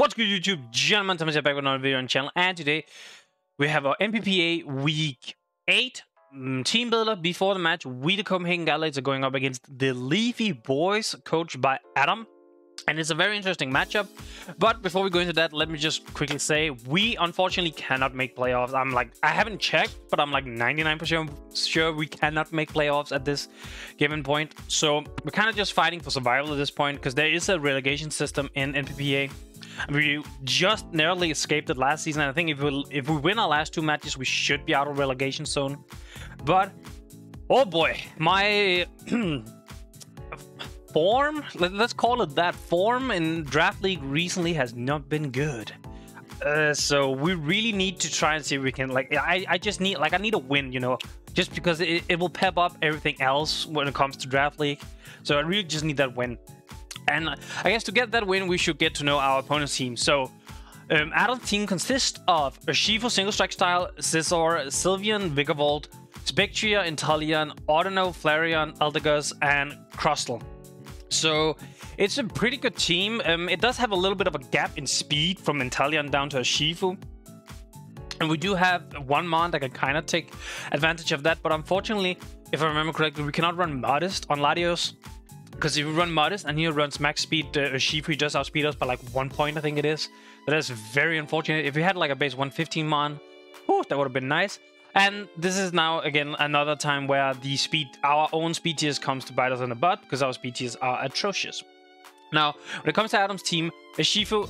What's good, YouTube? Gentlemen, Thomas here back with another video on the channel, and today we have our NPBA Week 8 team builder. Before the match, we the Copenhagen Galaxies are going up against the Leafy Bois, coached by Adam. And it's a very interesting matchup. But before we go into that, let me just quickly say, we unfortunately cannot make playoffs. I haven't checked, but I'm like 99% sure we cannot make playoffs at this given point. So we're kind of just fighting for survival at this point, because there is a relegation system in NPBA. We just narrowly escaped it last season. And I think if we win our last two matches, we should be out of relegation zone. But, oh boy, my... form, let's call it that, form in Draft League recently has not been good. So we really need to try and see if we can, I just need, I need a win, you know, just because it will pep up everything else when it comes to Draft League. So I really just need that win. And I guess to get that win, we should get to know our opponent's team. So Adam's team consists of Urshifu single strike style, Scizor, Sylveon, Vigavolt, Spectria, Inteleon, Audino, Flareon, Eldegoss, and Crustle. So it's a pretty good team. It does have a little bit of a gap in speed from Inteleon down to Urshifu. And we do have one Mon that can kind of take advantage of that. But unfortunately, if I remember correctly, we cannot run Modest on Latios. Because if we run Modest and he runs max speed Urshifu, he just outspeed us by like 1 point, I think it is. That is very unfortunate. If we had like a base 115 Mon, whew, that would have been nice. And this is now, again, another time where the our own speed tiers comes to bite us in the butt, because our speed tiers are atrocious. Now, when it comes to Adam's team, Urshifu,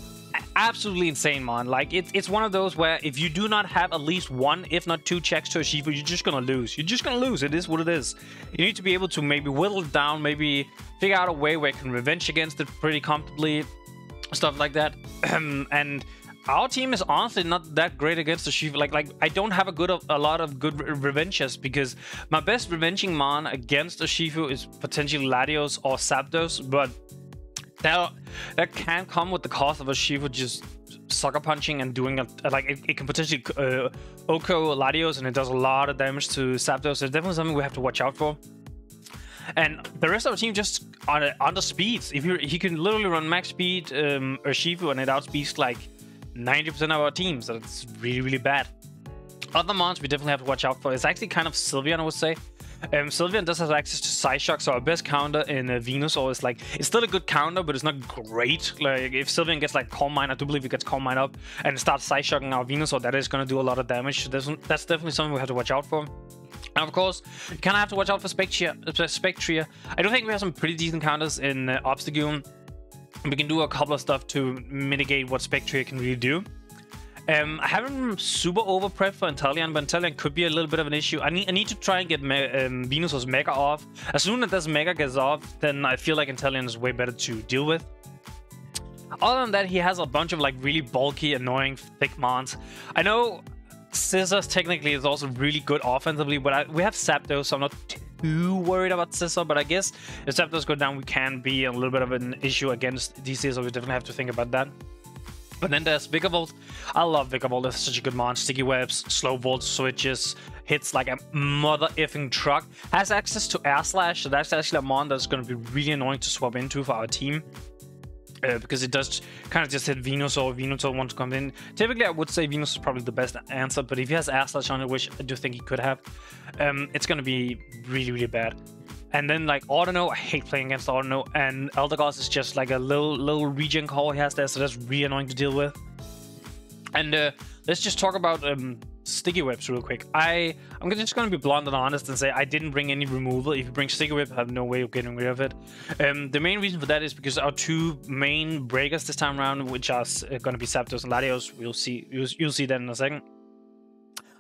absolutely insane, man. Like, it's one of those where if you do not have at least one, if not two checks to Urshifu, you're just going to lose. You're just going to lose. It is what it is. You need to be able to maybe whittle it down, maybe figure out a way where you can revenge against it pretty comfortably, stuff like that. And... our team is honestly not that great against Urshifu. Like I don't have a lot of good revenges, because my best revenging Mon against Urshifu is potentially Latios or Zapdos, but that can come with the cost of Urshifu just sucker punching and doing it can potentially Oko Latios, and it does a lot of damage to Zapdos. So it's definitely something we have to watch out for. And the rest of the team just on the speeds. He can literally run max speed Urshifu, and it outspeeds like 90% of our teams. So it's really, really bad. Other mons we definitely have to watch out for. It's actually kind of Sylveon, I would say. Sylveon does have access to Psyshock, so our best counter in Venusaur is like, it's still a good counter, but it's not great. Like, if Sylveon gets like Calm Mind, I do believe it gets Calm Mind up and starts Psyshocking our Venusaur, that is going to do a lot of damage. So that's definitely something we have to watch out for. And of course, you kind of have to watch out for Spectria. I do think we have some pretty decent counters in Obstagoon. We can do a couple of stuff to mitigate what Spectria can really do. I haven't super over prepped for Inteleon, but Inteleon could be a little bit of an issue. I need to try and get Venusaur's Mega off. As soon as this Mega gets off, then I feel like Inteleon is way better to deal with. Other than that, he has a bunch of like really bulky, annoying, thick Mons. I know Scissors technically is also really good offensively, but we have Zapdos, so I'm not too worried about Scissor. But I guess if Zapdos go down, we can be a little bit of an issue against DC, so we definitely have to think about that. But then there's Vigavolt. I love Vigavolt. It's such a good mon. Sticky webs, slow volt switches, hits like a mother effing truck. Has access to Air Slash, so that's actually a mon that's going to be really annoying to swap into for our team. Because it does kind of just hit Venusaur if Venusaur wants to come in. Typically, I would say Venusaur is probably the best answer, but if he has Air Slash on it, which I do think he could have, it's going to be really, really bad. And then, like, Audino, I hate playing against Audino, and Eldegoss is just like a little regen call he has there, so that's really annoying to deal with. And let's just talk about Sticky Webs real quick. I'm just going to be blunt and honest and say I didn't bring any removal. If you bring Sticky Web, I have no way of getting rid of it. The main reason for that is because our two main breakers this time around, which are going to be Zapdos and Latios, you'll see that in a second,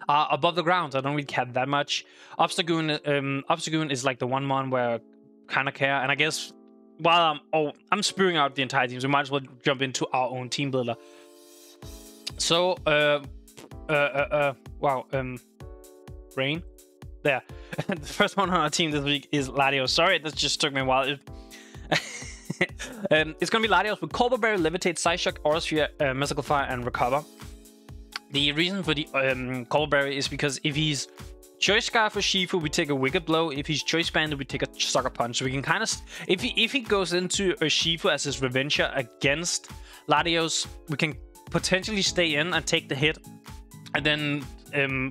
are above the ground. I don't really care that much. Obstagoon is like the one mon where I kind of care. And I guess while I'm spewing out the entire team, so we might as well jump into our own team builder. So, wow, Rain. There. The first one on our team this week is Latios. Sorry, that just took me a while. It's going to be Latios with Corpo Berry, Levitate, Psyshock, Aura Sphere, Mystical Fire, and Recover. The reason for the Corpo Berry is because if he's Choice Scarf for Shifu, we take a Wicked Blow. If he's Choice Banded, we take a Sucker Punch. So we can kind of... If he goes into a Shifu as his Revenger against Latios, we can potentially stay in and take the hit, and then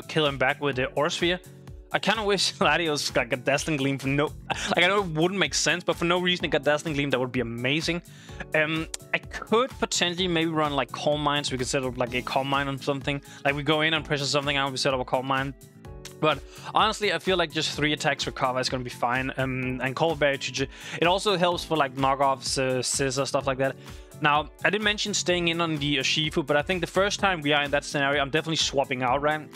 kill him back with the Aura Sphere. I kind of wish Latios got Dazzling Gleam for no... Like, I know it wouldn't make sense, but for no reason it got Dazzling Gleam, that would be amazing. I could potentially maybe run, like, Calm Mine, so we could set up, like, a Calm Mine on something. Like, we go in and pressure something out, we set up a Calm Mine. But honestly, I feel like just 3 attacks for cover is going to be fine. And Cold Berry, it also helps for, like, knockoffs, scissor, stuff like that. Now, I did mention staying in on the Urshifu, but I think the first time we are in that scenario, I'm definitely swapping out, right?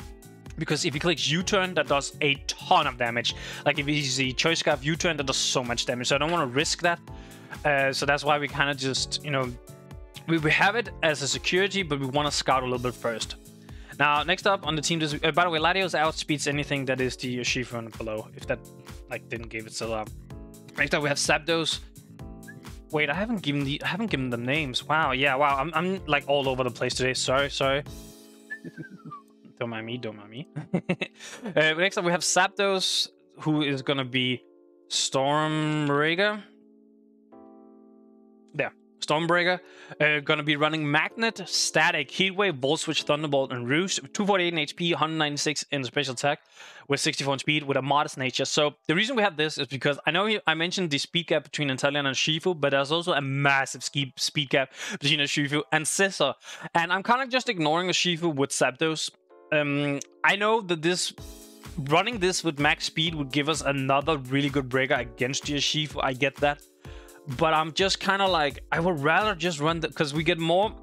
Because if he clicks U-turn, that does a ton of damage. Like, if he's the Choice Scarf U-turn, that does so much damage. So I don't want to risk that. So that's why we kind of just, you know... We have it as a security, but we want to scout a little bit first. Now, next up on the team... by the way, Latios outspeeds anything that is the Urshifu and below. If that, like, didn't give itself up. Next up, we have Zapdos. Wait, I haven't given them names. Wow, yeah, wow. I'm like, all over the place today. Sorry. Don't mind me. Next up, we have Zapdos, who is going to be Stormbreaker. There. Stormbreaker. Going to be running Magnet, Static, Heatwave, Volt Switch, Thunderbolt, and Roost. 248 in HP, 196 in the special attack, with 64 in speed, with a modest nature. So the reason we have this is because I know I mentioned the speed gap between Inteleon and Urshifu, but there's also a massive speed gap between Urshifu and Scissor. And I'm kind of just ignoring Urshifu with Zapdos. I know that running this with max speed would give us another really good breaker against the Urshifu. I get that. But I'm just kind of like, I would rather just run because we get more...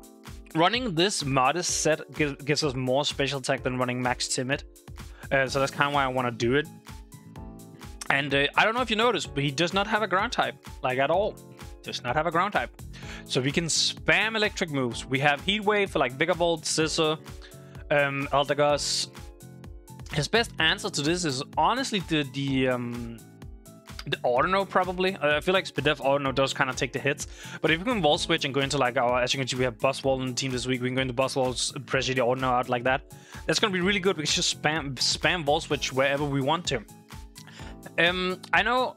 Running this modest set gives us more special attack than running max timid. So that's kind of why I want to do it. And I don't know if you noticed, but he does not have a ground type. Like, at all. Does not have a ground type. So we can spam electric moves. We have Heat Wave for, like, Vigavolt, Scissor, Eldegoss. His best answer to this is honestly the Ordino, probably. I feel like Spidef Ordino does kind of take the hits. But if we can Volt Switch and go into, like, as you can see, we have Buzzwole in the team this week. We can go into Buzzwole, pressure the Ordino out like that. That's going to be really good. We can just spam Volt Switch wherever we want to. I know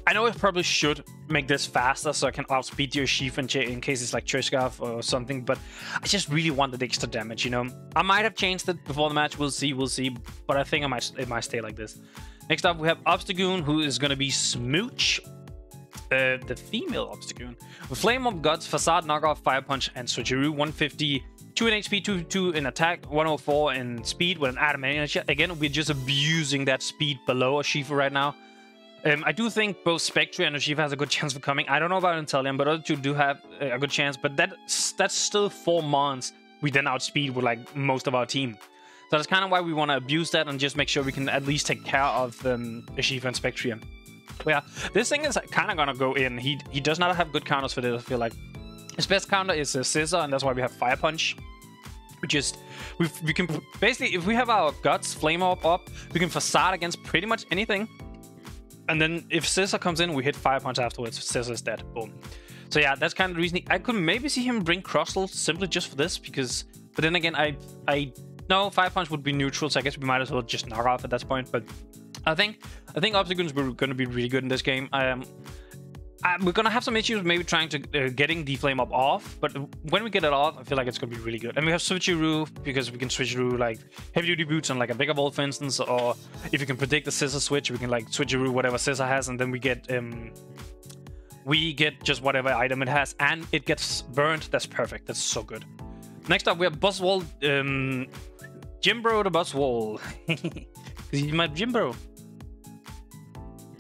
I probably should make this faster so I can outspeed your Urshifu in case it's like Choice Scarf or something, but I just really wanted extra damage, you know? I might have changed it before the match, we'll see, but I think it might stay like this. Next up, we have Obstagoon, who is going to be Smooch, the female Obstagoon. With Flame of Guts, Facade, Knockoff, Fire Punch, and Switcheroo. 150, 2 in HP, 2 in attack, 104 in speed with an Adamant. Again, we're just abusing that speed below Urshifu right now. I do think both Spectre and Urshifu has a good chance for coming. I don't know about Inteleon, but other two do have a good chance. But that's still 4 months we then outspeed with, like, most of our team. So that's kind of why we want to abuse that and just make sure we can at least take care of Urshifu and Spectrium. But yeah, this thing is kind of going to go in. He does not have good counters for this, I feel like. His best counter is Scissor, and that's why we have Fire Punch. We can basically, if we have our Guts, Flame Orb up, we can Facade against pretty much anything. And then if Scissor comes in, we hit Fire Punch afterwards. Scissor is dead. Boom. So yeah, that's kind of the reason. I could maybe see him bring Crustle simply just for this, because... But then again, no, Fire Punch would be neutral, so I guess we might as well just knock off at that point. But I think Obstagoons were going to be really good in this game. We're going to have some issues maybe trying to getting the Flame Up off, but when we get it off, I feel like it's going to be really good. And we have Switcheroo, because we can Switcheroo, like, Heavy Duty Boots on, like, a Vigavolt, for instance, or if you can predict the Scissor switch, we can, like, Switcheroo whatever Scissor has, and then we get just whatever item it has, and it gets burned. That's perfect. That's so good. Next up, we have Buzzwole, Jimbro the Buzzwole. He's my Jimbro.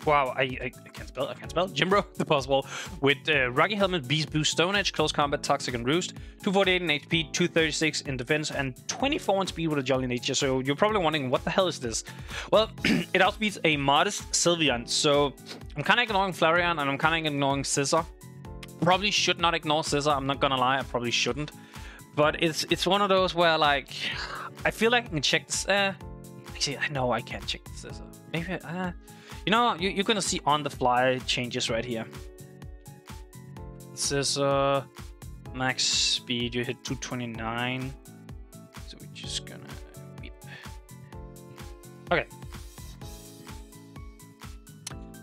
Wow, I can't spell. Jimbro the Buzzwole with Rocky Helmet, Beast Boost, Stone Edge, Close Combat, Toxic, and Roost. 248 in HP, 236 in defense, and 24 in speed with a Jolly Nature. So you're probably wondering, what the hell is this? Well, it outspeeds a modest Sylveon. So I'm kind of ignoring Flareon, and I'm kind of ignoring Scissor. Probably should not ignore Scissor. I'm not gonna lie, I probably shouldn't. But it's one of those where, like, I feel like I can check this. Actually, I know I can't check the Scissor. Maybe, you know, you're gonna see on the fly changes right here. Scissor, max speed, you hit 229. So we're just gonna weep. Okay.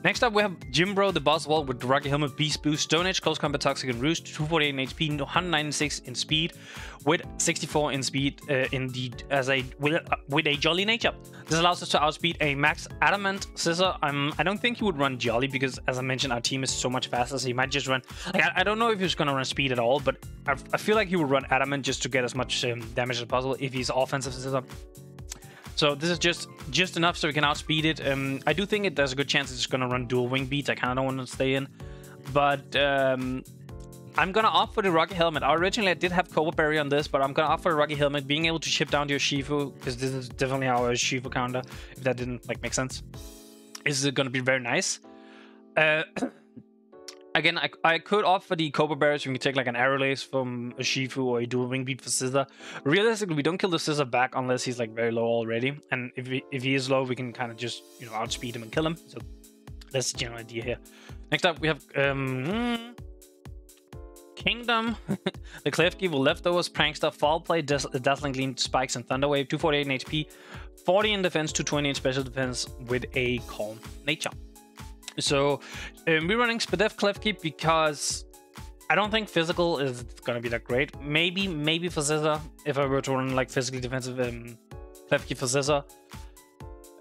Next up, we have Jimbro, the boss wall with Rocky Helmet, Beast Boost, Stone Edge, Close Combat, Toxic, and Roost, 248 in HP, 196 in speed, with 64 in speed with a Jolly nature. This allows us to outspeed a max Adamant Scissor. I don't think he would run Jolly because, as I mentioned, our team is so much faster, so he might just run... Like, I don't know if he's going to run speed at all, but I feel like he would run Adamant just to get as much damage as possible if he's offensive Scissor. So this is just enough so we can outspeed it. I do think there's a good chance it's going to run dual wing beats. I kind of don't want to stay in. But I'm going to opt for the Rocky Helmet. Originally, I did have Cobra Berry on this, but I'm going to opt for the Rocky Helmet. Being able to ship down to your Shifu, because this is definitely our Shifu counter, if that didn't make sense, is going to be very nice. Again, I could opt for the Cobra Berry, so we can take like an Arrow Lace from a Shifu or a dual wing beat for Scissor. Realistically, we don't kill the Scissor back unless he's like very low already. And if he is low, we can kind of just, you know, outspeed him and kill him. So that's the general idea here. Next up, we have Kingdom, the Klefki with Leftovers, Prankster, Fall Play, Dazzling Gleam, Spikes, and Thunder Wave, 248 in HP, 40 in defense, 220 in special defense with a Calm nature. So we're running Spadef Klefki because I don't think physical is gonna be that great. Maybe for Scissor, if I were to run like physically defensive Klefki for Scissor.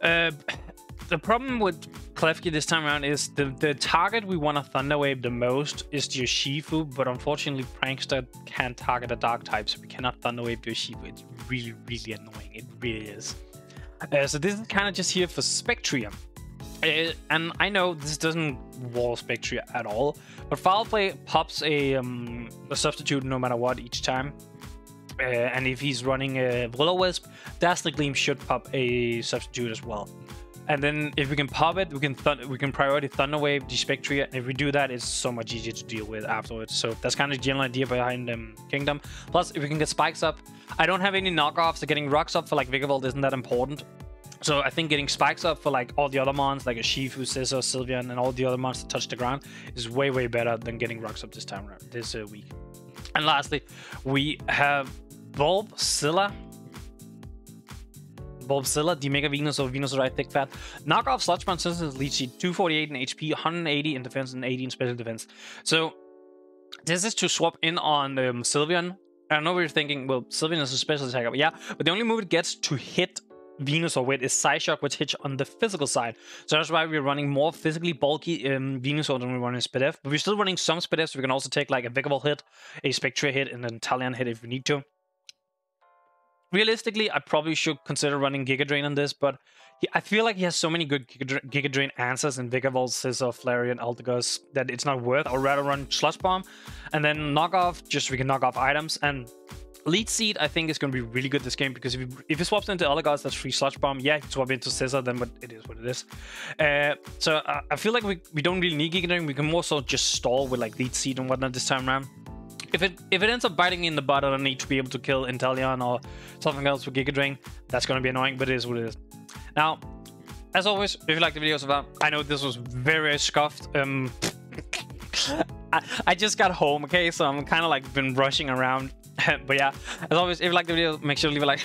The problem with Klefki this time around is the target we want to Thunder Wave the most is your Shifu, but unfortunately Prankster can't target a dark type, so we cannot Thunder Wave your Shifu. It's really, really annoying. It really is. So this is kind of just here for Spectrium. And I know this doesn't wall Spectria at all, but Foul Play pops a substitute no matter what each time. And if he's running a Will-O-Wisp, Dazzling Gleam should pop a substitute as well. And then if we can pop it, we can priority Thunder Wave the Spectria, and if we do that, it's so much easier to deal with afterwards. So that's kind of the general idea behind Kingdom. Plus, if we can get Spikes up, I don't have any knockoffs, so getting Rocks up for like Vigavolt isn't that important. So I think getting Spikes up for like all the other mons, like a Shifu, Scissor, Sylveon, and all the other mons that touch the ground is way, way better than getting Rocks up this time around, this week. And lastly, we have Bulbzilla, the Mega Venusaur, Venusaur Thick Fat. Knockoff Sludge Bomb Systems Leech Seed, 248 in HP, 180 in defense, and 80 in special defense. So this is to swap in on Sylveon. I know what you're thinking, well, Sylveon is a special attacker, but yeah, but the only move it gets to hit Venusaur with is Psyshock, which hits on the physical side. So that's why we're running more physically bulky Venusaur than we're running Spadef. But we're still running some Spadef, so we can also take like a Vigavolt hit, a Spectre hit, and an Talion hit if we need to. Realistically, I probably should consider running Giga Drain on this, but I feel like he has so many good Giga Drain answers in Vigavolt, Scissor, Flareon, Altagus that it's not worth. I'd rather run Sludge Bomb and then knock off, just so we can knock off items. And Leech Seed, I think, is going to be really good this game, because if he swaps into Altagus, that's free Sludge Bomb. Yeah, he can swap into Scissor, then but it is what it is. So I feel like we don't really need Giga Drain. We can more so just stall with like Leech Seed and whatnot this time around. If it ends up biting me in the butt, I don't need to be able to kill Inteleon or something else with Giga Drain. That's going to be annoying, but it is what it is. Now, as always, if you like the video so far, I know this was very scuffed. I just got home, okay? So I'm kind of like been rushing around. But yeah, as always, if you like the video, make sure to leave a like.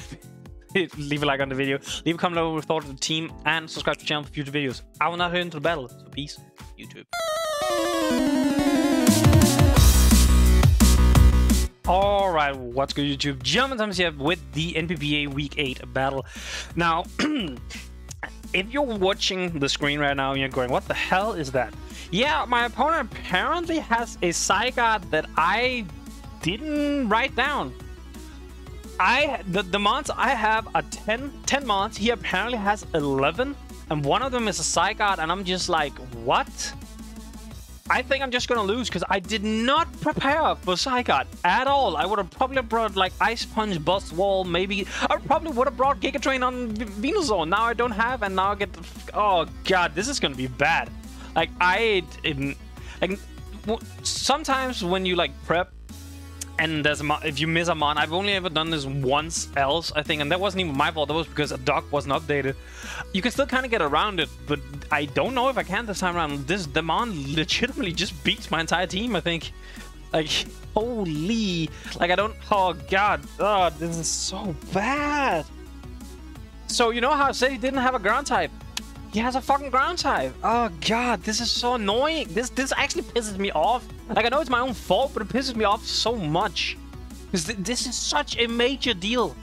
Leave a like on the video. Leave a comment below with thoughts of the team, and subscribe to the channel for future videos. I will not head into the battle, so peace, YouTube. Alright, what's good, YouTube? Gentlemen, I'm here with the NPBA Week 8 battle. Now, if you're watching the screen right now and you're going, what the hell is that? Yeah, my opponent apparently has a Zygarde that I didn't write down. The mons I have are 10 mons. He apparently has 11, and one of them is a Zygarde, and I'm just like, what? I think I'm just gonna lose because I did not prepare for Zygarde at all. I would have probably brought like Ice Punch, Bust Wall, maybe. I probably would have brought Giga Drain on Venusaur. Now I don't have, and now I get. Oh god, this is gonna be bad. Like sometimes when you like prep and there's if you miss a mon, I've only ever done this once else, I think, and that wasn't even my fault. That was because a doc wasn't updated. You can still kind of get around it, but I don't know if I can this time around. The mon legitimately just beats my entire team, I think. Like, holy, like I don't. Oh god, oh, this is so bad. So you know how I said he didn't have a ground type? He has a fucking ground type. Oh god, this is so annoying. This actually pisses me off. Like, I know it's my own fault, but it pisses me off so much. Because this is such a major deal.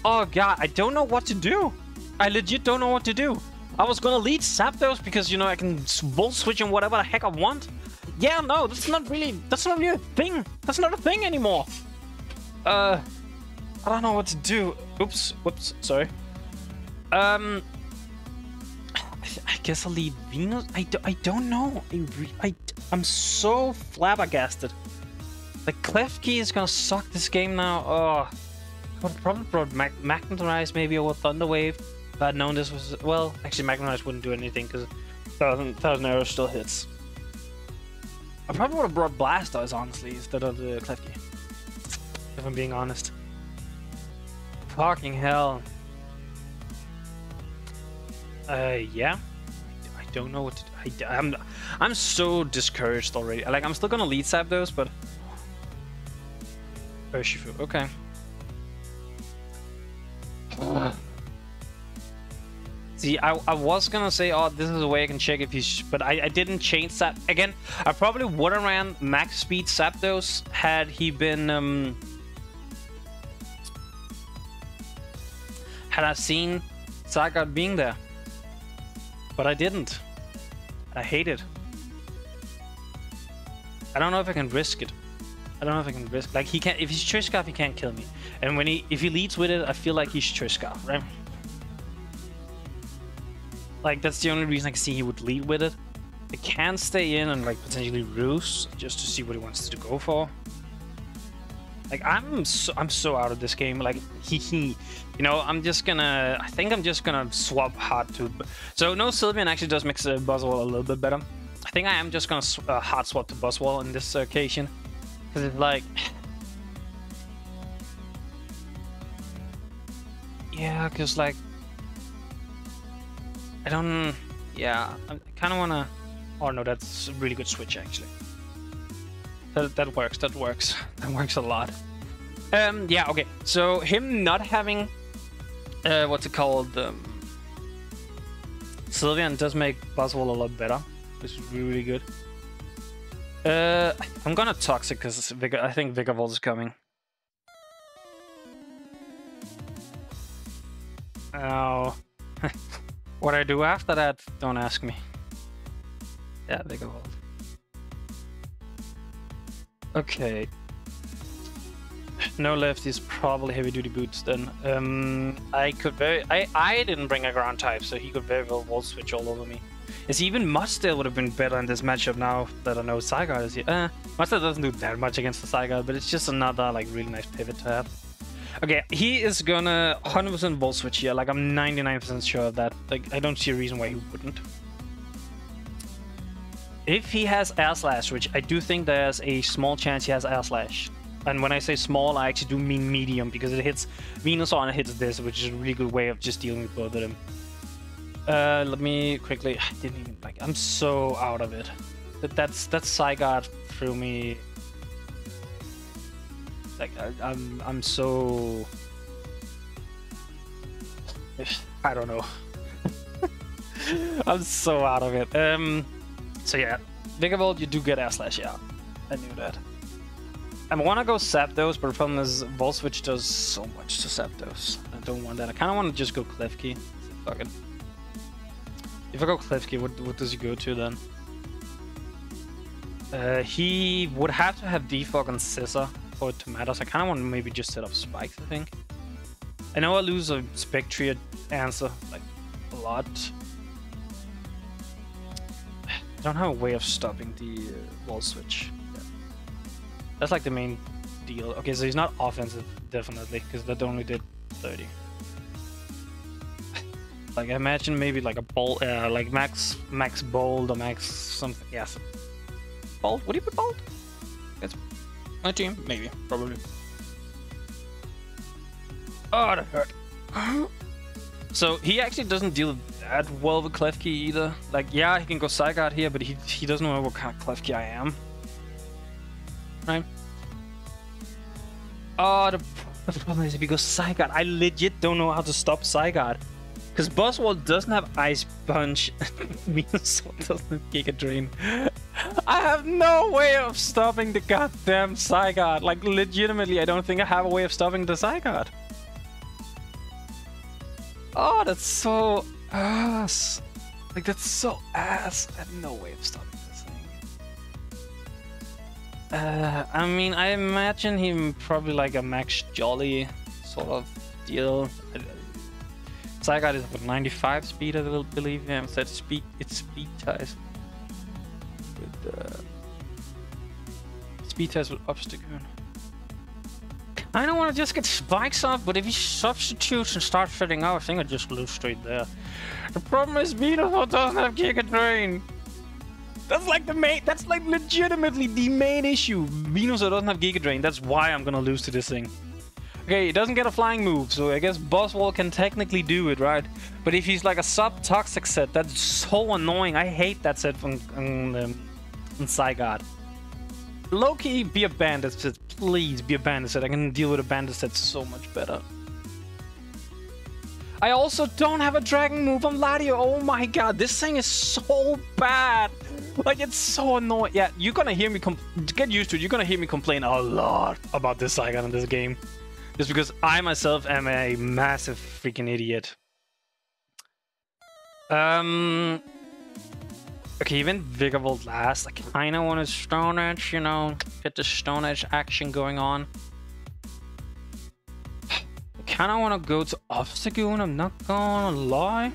Oh god, I don't know what to do. I legit don't know what to do. I was gonna lead Zapdos because, you know, I can volt switch and whatever the heck I want. Yeah, no, that's not really a thing. That's not a thing anymore. I don't know what to do. Oops, whoops, sorry. I guess I'll lead Venus. I don't know. I'm so flabbergasted. The Klefki is gonna suck this game now. Oh, I would probably brought Magnetize maybe over Thunder Wave. If I'd known this was, well, actually Magnetize wouldn't do anything because thousand arrows still hits. I probably would have brought Blastoise honestly instead of the Klefki. If I'm being honest. Fucking hell. Yeah. I don't know what to do. I'm so discouraged already. Like, I'm still gonna lead Zapdos, but Urshifu, okay. See, I was gonna say, oh, this is a way I can check if he's, but I didn't change that. Again, I probably would have ran max speed Zapdos had he been, had I seen Zygarde being there. But I didn't. I hate it. I don't know if I can risk it. I don't know if I can risk, like, he can't, if he's Choice Scarf, he can't kill me. And when if he leads with it, I feel like he's Choice Scarf, right? Like, that's the only reason I can see he would lead with it. I can stay in and, like, potentially ruse just to see what he wants to go for. Like, I'm so out of this game. Like, you know, I think I'm just gonna swap hard to. So no, Sylveon actually does make Buzzwole a little bit better. I think I am just gonna hard swap to Buzzwole on this occasion, because it's like, yeah, because like, I don't, yeah, I kind of wanna. Oh no, that's a really good switch actually. That works. That works a lot. Yeah. Okay. So him not having, what's it called? Sylveon does make Buzzwole a lot better, which is really good. I'm gonna Toxic because I think Vigavolt is coming. Oh, what I do after that? Don't ask me. Yeah, Vigavolt. Okay. No lefties, probably heavy duty boots then. I didn't bring a ground type, so he could very well volt switch all over me. Is even Mustard would have been better in this matchup now that I know Zygarde is here. Mustard doesn't do that much against the Zygarde, but it's just another like really nice pivot to have. Okay, he is gonna 100% volt switch here. Like, I'm 99% sure of that. Like, I don't see a reason why he wouldn't. If he has Air Slash, which I do think there's a small chance he has Air Slash. And when I say small, I actually do mean medium, because it hits Venusaur and it hits this, which is a really good way of just dealing with both of them. Let me quickly. I didn't even like. I'm so out of it. That's Zygarde threw me. Like, I'm so. I don't know. I'm so out of it. So yeah, Vigavolt, you do get Air Slash. Yeah, I knew that. I want to go Zapdos, but the problem is Volt Switch does so much to Zapdos. I don't want that. I kind of want to just go Klefki. Fuck it. If I go Klefki, what does he go to then? He would have to have Defog and Scissor for it to matter. So I kind of want to maybe just set up Spikes, I think. I know I lose a Spectria answer, like, a lot. I don't have a way of stopping the Volt Switch. That's like the main deal. Okay, so he's not offensive, definitely, because that only did 30. Like, I imagine maybe like a Bolt, like Max Bold or Max something. Yes. Bolt? Would he put Bolt? That's my team. Maybe. Probably. Oh, that hurt. So he actually doesn't deal that well with Klefki either. Like, yeah, he can go Zygarde here, but he doesn't know what kind of Klefki I am. Right? Oh, the problem is if he goes Zygarde, I legit don't know how to stop Zygarde. Because Boswell doesn't have Ice Punch. Venusaur doesn't have Giga Drain. I have no way of stopping the goddamn Zygarde. Like, legitimately, I don't think I have a way of stopping the Zygarde. Oh, that's so ass. Like, that's so ass. I have no way of stopping this thing. I mean, I imagine him probably like a Max Jolly sort of deal. Zygarde is about 95 speed, I believe. Yeah, so it's speed ties. With speed ties with Obstagoon. I don't want to just get spikes off, but if he substitutes and starts shutting out, I think I just lose straight there. The problem is Venusaur doesn't have Giga Drain. That's like the main. That's like legitimately the main issue. Venusaur doesn't have Giga Drain. That's why I'm gonna lose to this thing. Okay, it doesn't get a flying move, so I guess Boswell can technically do it, right? But if he's like a sub-toxic set, that's so annoying. I hate that set from Zygarde. Low-key, be a bandit set. Please, be a bandit set. I can deal with a bandit set so much better. I also don't have a dragon move on Latios. Oh my god, this thing is so bad. Like, it's so annoying. Yeah, you're gonna hear me get used to it. You're gonna hear me complain a lot about this Zygarde in this game. Just because I myself am a massive freaking idiot. Okay, even Vigavolt last. I kinda want to Stone Edge, you know, get the Stone Edge action going on. I kinda want to go to Obstagoon, I'm not gonna lie.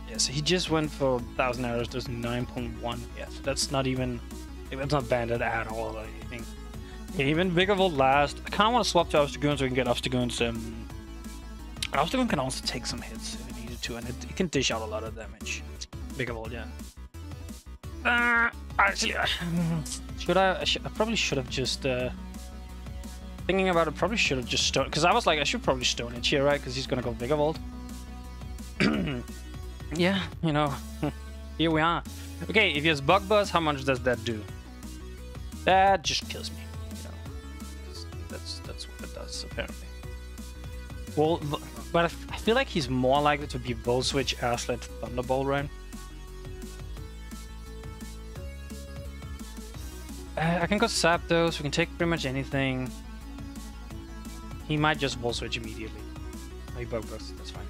Yeah, so he just went for 1,000 arrows, there's 9.1. Yeah, so that's not even... It's not banded at all or anything. Yeah, even Vigavolt last. I kinda want to swap to Obstagoon so we can get Obstagoon's... Obstagoon can also take some hits if it needed to, and it can dish out a lot of damage. Vigavolt, yeah. Actually, I probably should have just... Thinking about it, probably should have just Stone... Because I was like, I should probably Stone Edge here, right? Because he's gonna go Vigavolt. Yeah, you know. Here we are. Okay, if he has Bug Buzz, how much does that do? That just kills me. That's what it does, apparently. Well, but I feel like he's more likely to be Volt Switch, Airsled, Thunderbolt, right? I can go Zapdos, we can take pretty much anything. He might just Volt Switch immediately. Maybe Bug Buzz, that's fine.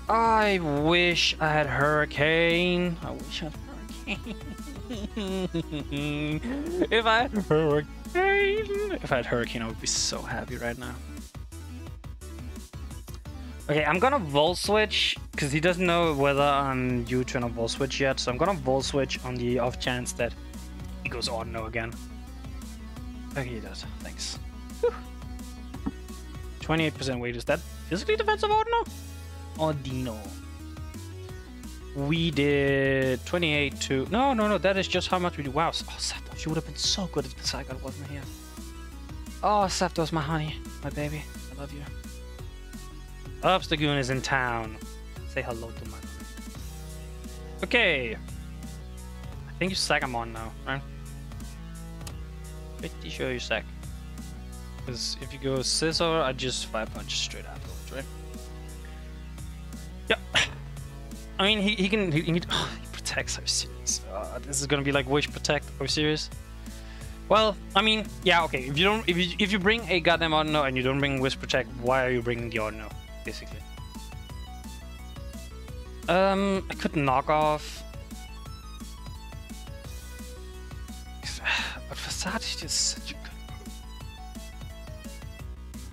I wish I had Hurricane. I wish I had Hurricane. If I had Hurricane, I would be so happy right now. Okay, I'm gonna Volt Switch because he doesn't know whether I'm U-turn or Volt Switch yet. So I'm gonna Volt Switch on the off chance that he goes Ordino again. Okay, he does. Thanks. 28% weight. Is that physically defensive Ordino? Ordino. We did 28 to... No, that is just how much we do. Wow, oh, Zapdos, you would have been so good if the Zygarde wasn't here. Oh, Zapdos, my honey, my baby, I love you. Obstagoon is in town. Say hello to my honey. Okay. I think you sack him on now, right? Pretty sure you sack. Because if you go Scissor, I just Fire Punch straight afterwards, right? Yep. I mean, he protects. Are you serious? This is gonna be like Wish Protect. Are you serious? Well, I mean, yeah, okay. If you bring a goddamn Ordino and you don't bring Wish Protect, why are you bringing the Ordino? Basically. I could knock off. But Facade is just such a good move.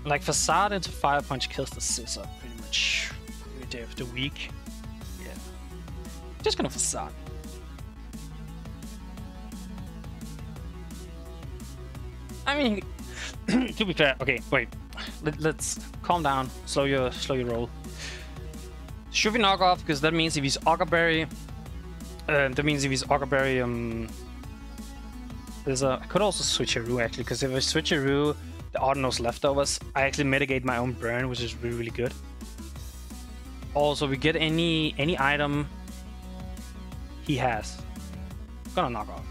Like Facade into Fire Punch kills the Scissor pretty much every day of the week. Yeah. Just gonna Facade. I mean, to be fair, okay, wait. Let's calm down. Slow your roll. Should we knock off? Because that means if he's Auger Berry, I could also Switcheroo actually. Because if I Switcheroo the Ordino's leftovers, I actually mitigate my own burn, which is really, really good. Also, we get any item he has. I'm gonna knock off.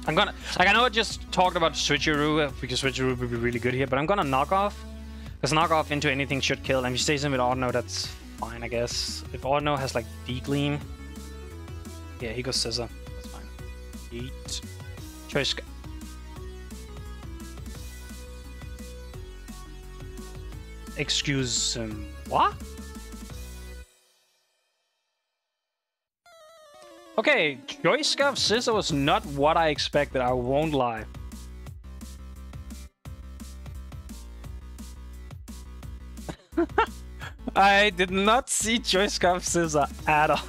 I'm gonna, like, I know I just talked about Switcheroo because Switcheroo would be really good here, but I'm gonna knock off Because knockoff into anything should kill. And if he stays in with Ordno, that's fine, I guess. If Ordno has like D-Gleam, yeah, he goes Scissor. That's fine. Eat. Choice. Excuse what? Okay, Choice Scarf Scissor was not what I expected, I won't lie. I did not see Choice Scarf Scissor at all.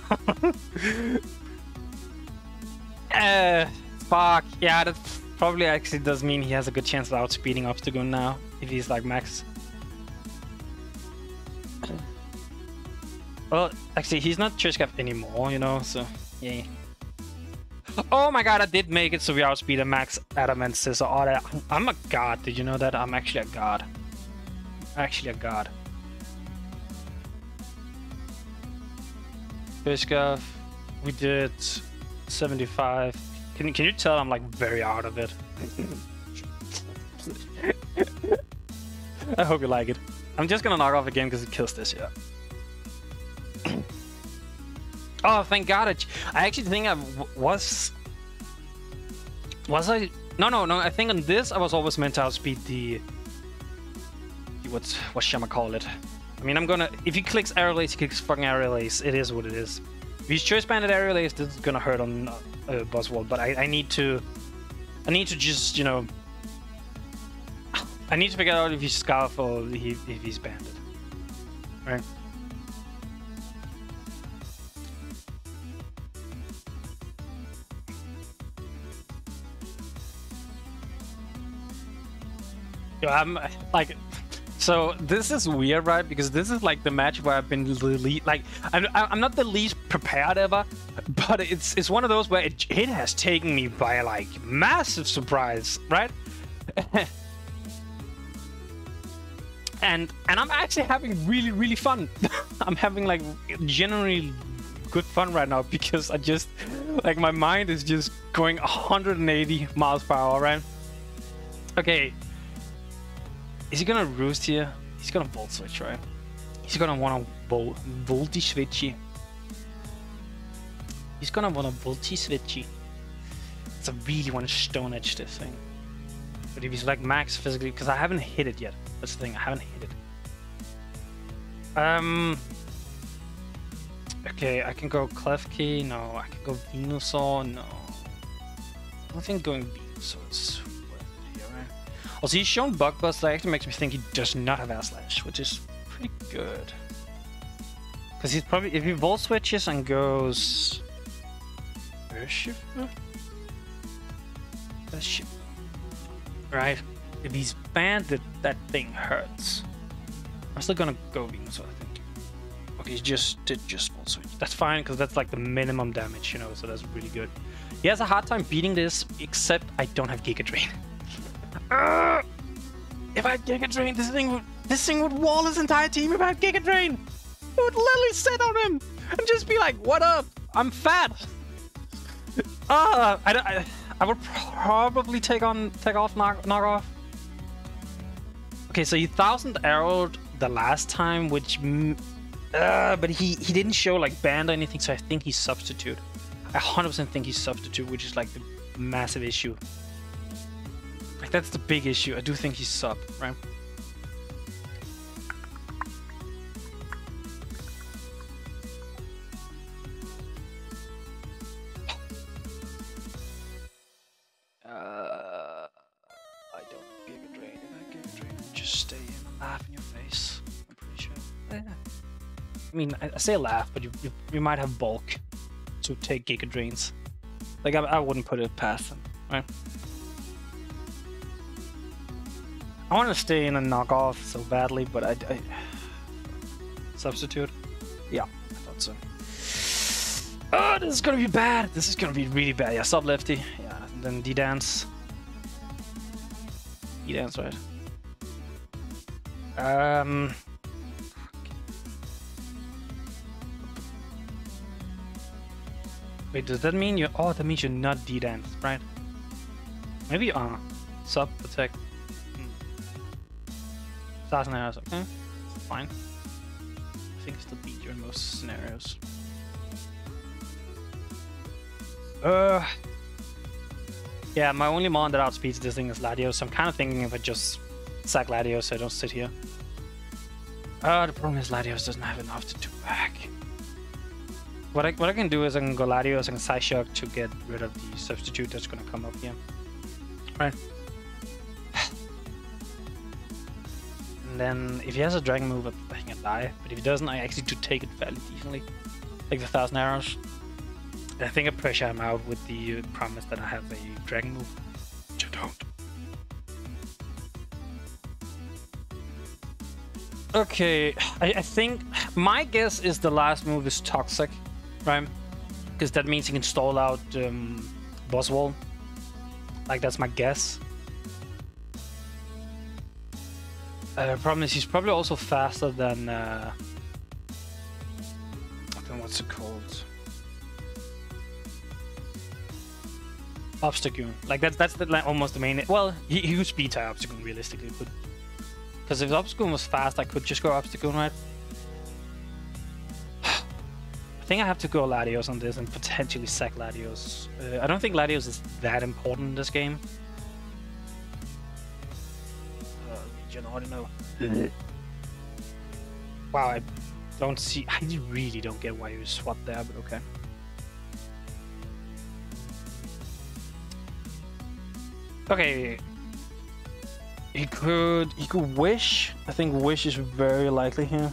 Fuck. Yeah, that probably actually does mean he has a good chance of outspeeding Obstagoon now, if he's like max. Well, actually, he's not Choice Scarf anymore, you know, so yay. Oh my god, I did make it so we outspeed a max Adamant Scissor. Oh, I'm a god, did you know that? I'm actually a god. Actually a god. Choice Scarf, we did 75. Can you tell I'm like very out of it? I hope you like it. I'm just gonna knock off again because it kills this, yeah. Oh, thank God! I actually think I was I? No. I think on this I was always meant to outspeed the what shall I call it? I mean, I'm gonna, if he clicks Aerial Ace, he clicks fucking Aerial Ace. It is what it is. If he's Choice Banded Aerial Ace, this is gonna hurt on Buzzwole. But I need to just, you know, I need to figure out if he's Scarf or if he's Banded, right? Yo, I'm like, so this is weird, right? Because this is like the match where I've been I'm not the least prepared ever, but it's one of those where it has taken me by like massive surprise, right? and I'm actually having really fun. I'm having like genuinely good fun right now because I just like my mind is just going 180 miles per hour, right? Okay. Is he gonna roost here? He's gonna Volt Switch, right? He's gonna wanna Volty Switchy. He's gonna wanna Volty Switchy. So I really wanna Stone Edge this thing. But if he's like max physically, because I haven't hit it yet. That's the thing, I haven't hit it. Okay, I can go Klefki, no. I can go Venusaur, no. I don't think going Venusaur is worth it here, right? Also, he's shown Bug Buzz, that actually makes me think he does not have Air Slash, which is pretty good. Because he's probably, if he Volt Switches and goes... Right, if he's banded, that thing hurts. I'm still gonna go Venusaur, I think. Okay, he did just Volt Switch. That's fine, because that's like the minimum damage, you know, so that's really good. He has a hard time beating this, except I don't have Giga Drain. If I had Giga Drain, this thing would wall his entire team. If I had Giga Drain, it would literally sit on him and just be like, "What up? I'm fat." I would probably take off knock off. Okay, so he 1000 arrowed the last time, which but he didn't show like band or anything, so I think he's substitute. I 100% think he's substitute, which is like the massive issue. Like that's the big issue. I do think he's sub, right? I don't Giga Drain. If I Giga Drain, just stay in and laugh in your face. I'm pretty sure. Yeah. I mean, I say laugh, but you might have bulk to take Giga Drains. Like I wouldn't put it past them, right? I want to stay in and knock off so badly, but I substitute. Yeah, I thought so. Oh, this is gonna be bad. This is gonna be really bad. Yeah, sub lefty. Yeah, and then D-dance. D-dance, right? Wait, does that mean you? Oh, that means you're not D-dance, right? Maybe you are. Sub attack. 1,000 arrows, okay. Fine. I think it's still beat you in most scenarios. Yeah, my only mon that outspeeds this thing is Latios, so I'm kind of thinking if I just sack Latios so I don't sit here. The problem is Latios doesn't have enough to do back. What I can do is I can go Latios and Side Shock to get rid of the substitute that's gonna come up here. Right. And then if he has a dragon move, I think I die. But if he doesn't, I actually do take it fairly decently. Like the 1,000 arrows. I think I pressure him out with the promise that I have a dragon move, which I don't. Okay, I think my guess is the last move is Toxic, right? Because that means he can stall out boss wall. Like, that's my guess. Problem is he's probably also faster than what's it called? Obstagoon. Like that's the, like, almost the main. Well, he could speed tie Obstagoon realistically, but because if Obstagoon was fast, I could just go Obstagoon, right? I think I have to go Latios on this and potentially sack Latios. I don't think Latios is that important in this game. Legion, I don't know. Wow, I don't see. I really don't get why you swapped there, but okay. Okay. He could wish. I think wish is very likely here.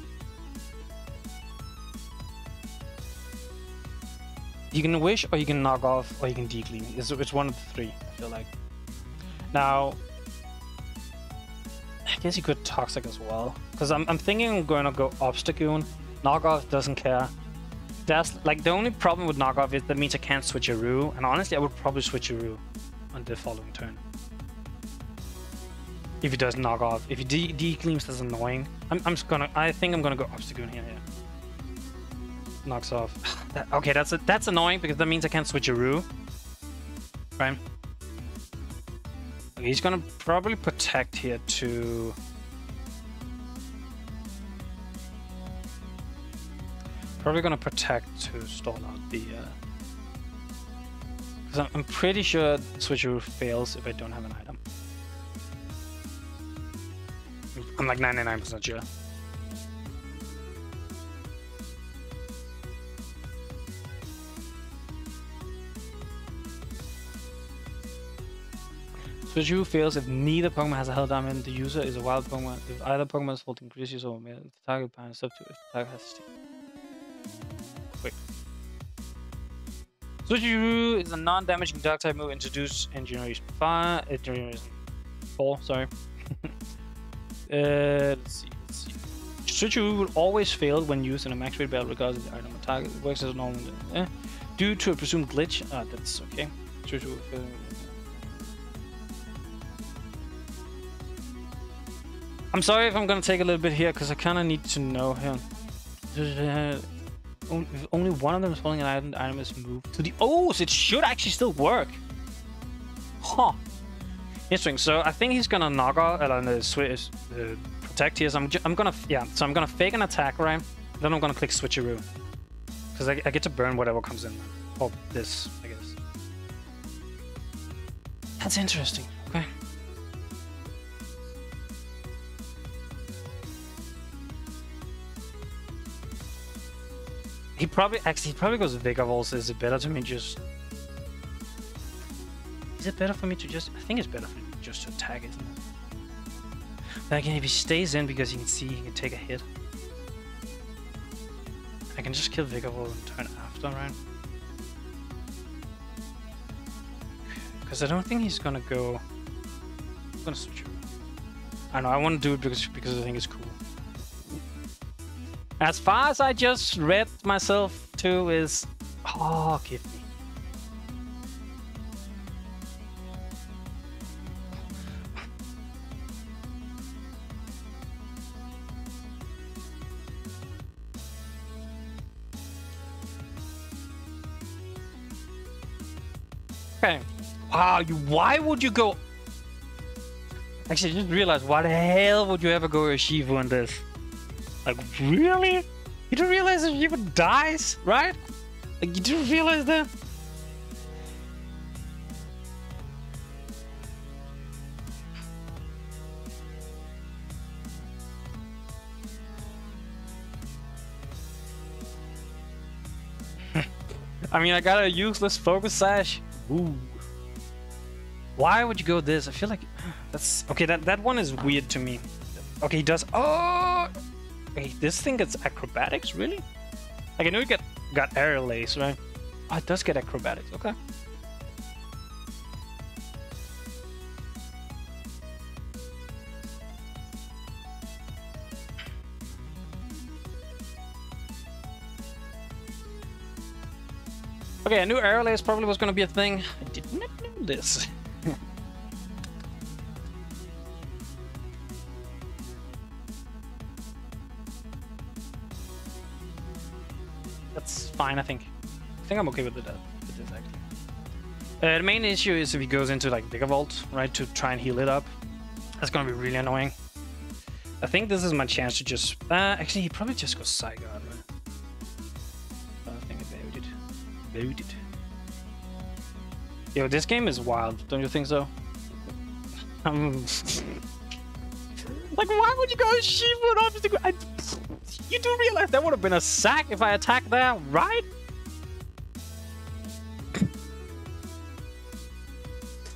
You can wish, or you can knock off, or you can declean. It's one of the three, I feel like. Now, I guess you could Toxic as well, because I'm thinking I'm going to go Obstagoon. Knockoff doesn't care. That's like the only problem with knockoff is that means I can't switch Aru, and honestly, I would probably switch Aru on the following turn. If he does knock off, if he decleans, that's annoying. I think I'm gonna go Obstagoon here. Yeah. Knocks off. Okay, that's annoying because that means I can't switch Aru. Right. Okay, he's gonna probably protect here to. Probably gonna protect to stall out the. Because I'm pretty sure switcheroo fails if I don't have an item. I'm like 99% sure. Switcheroo fails if neither Pokemon has a held diamond, the user is a wild Pokemon. If either Pokemon is holding increases or the target behind is up to if the target has to. Wait. Switcheroo is a non-damaging dark type move introduced in Generation 5. Generation 4, sorry. Let's see. Switcheroo will always fail when used in a max rate battle regardless of the item or target. It works as normal. Due to a presumed glitch. That's okay. Switcheroo will fail. I'm sorry if I'm gonna take a little bit here because I kind of need to know here. If only one of them is holding an item, the item is moved to the. Oh, so it should actually still work. Huh. Interesting. So I think he's gonna knock off protect here. So I'm gonna So I'm gonna fake an attack, right? Then I'm gonna click switcheroo because I get to burn whatever comes in. Oh, this I guess. That's interesting. Okay. He probably goes Vigor also. Is it better to me just? Is it better for me to just? I think it's better for me just to attack, isn't it? But again, if he stays in because he can see he can take a hit, I can just kill Vigor and turn after, right? Because I don't think he's gonna go. I'm gonna switch. I know I want to do it because I think it's cool. As far as I just read myself to is, oh, give me. Okay. Wow, why would you go? Actually, I just realized, why the hell would you ever go Shifu in this? Like, really? You don't realize if Shifu dies, right? Like, you didn't realize that? I mean, I got a useless focus sash. Ooh. Why would you go this? I feel like that's okay. That one is weird to me. Okay, he does. Oh, okay. This thing gets acrobatics, really? Like I know you got aerial ace, right? Oh, it does get acrobatics. Okay. Okay, I knew aerial ace probably was gonna be a thing. I did not know this. That's fine, I think. I think I'm okay with this actually. The main issue is if he goes into like Vigor Vault, right, to try and heal it up. That's gonna be really annoying. I think this is my chance to just actually he probably just goes Psy Guard, right? I think I buried it. Buried it. Yo, this game is wild, don't you think so? Like, why would you go Shifu? You do realize that would have been a sack if I attacked there, right?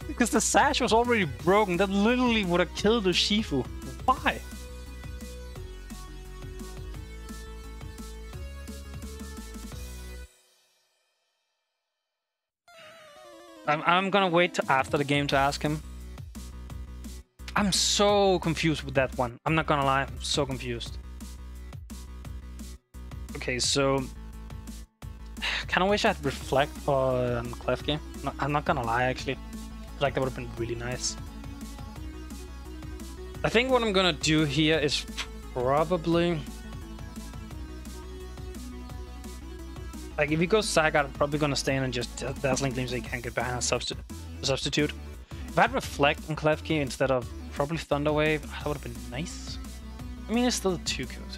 Because the sash was already broken. That literally would have killed the Shifu. Why? I'm gonna wait till after the game to ask him. I'm so confused with that one. I'm not gonna lie, I'm so confused. Okay, so kind of wish I'd reflect on Klefki. No, I'm not gonna lie, actually. Like that would have been really nice. I think what I'm gonna do here is probably like if he goes Sagat, I'm probably gonna stay in and just Dazzling Gleam so he can't get behind a substitute. If I had Reflect on Klefki instead of probably Thunder Wave, that would have been nice. I mean, it's still 2 kills.